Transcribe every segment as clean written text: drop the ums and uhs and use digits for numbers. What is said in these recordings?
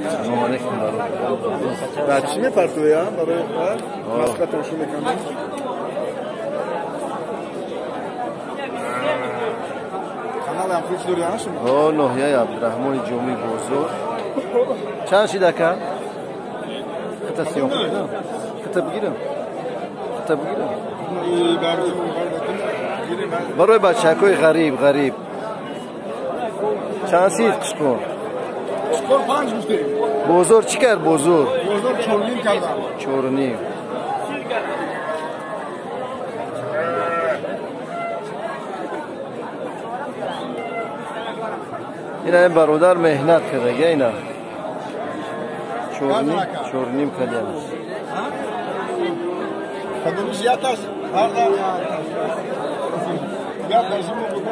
سلام علیکم بعد چی میپرتوی هم برای مسقط روشو میکنم kanal هم خوش دوری همشون نوحیه عبدالرحمن جمعی بزرگ چند شی دکن؟ خطه سیام بگیرم خطه بگیرم برای بچه های غریب چند سید قشکون؟ قشکون 5 گفتیم بزرگ چی کرد بزرگ؟ بزرگ 4.5 کردم 4.5 اینا این برادر مهنت کرده گه اینا 4.5 کردیم خدمت زیاد است هر دم یا درسیم بود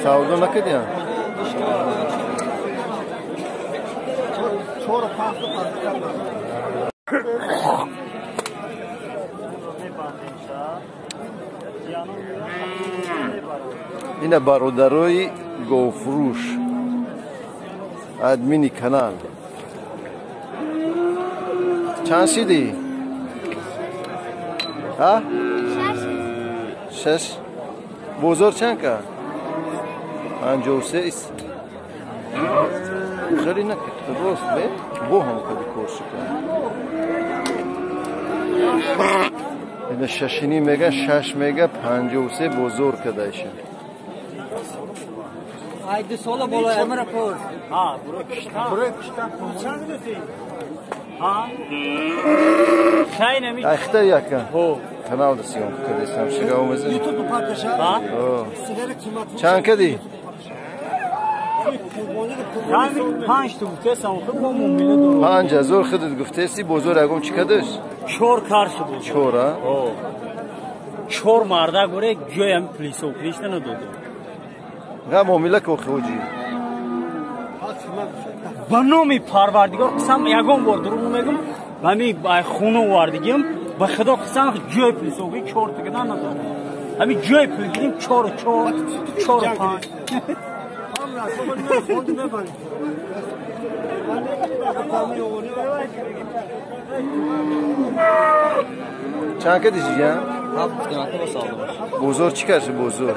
سعودو نکردیم چور پاس کردم اینا برادرای گوفروش ادمینی کانال چند سیدی؟ ها؟ 6 بزرگ چند که؟ 53 است خیلی نکرد درست به بو هم کدی کورسی کنه اینا 6.5 میگه 6 میگه 53 بزرگ کده ایشه Haydi sola bola Emre Pur. Ha, buraya kıştan Sen misin? Ha? Şeyne mi? Ayakta yakın. Ho. Kanal da siyom kadesem şigavımızı. YouTube paylaşa. Ha? Sigaret kıymat. Çan kedi? Yani panç tu guftesan o bu mumile doğru. Panca zor xidit guftesi bozor agum çıkadır. Çor karşı bu. Çor ha? Ho. Çor marda göre göğem pliso plişten o doğdu. Ha mumile ko xoji. Banomi parvardigar qisam yagom bor durumu megum. Bami bay xuno vardigim. Ba xudo qisam göğ pliso ge çor tıgıdan o doğdu. Abi göğ plisim çor pan. Çan kedi ya? Ha, kıymetli basalım. Bozor çıkarsın bozor.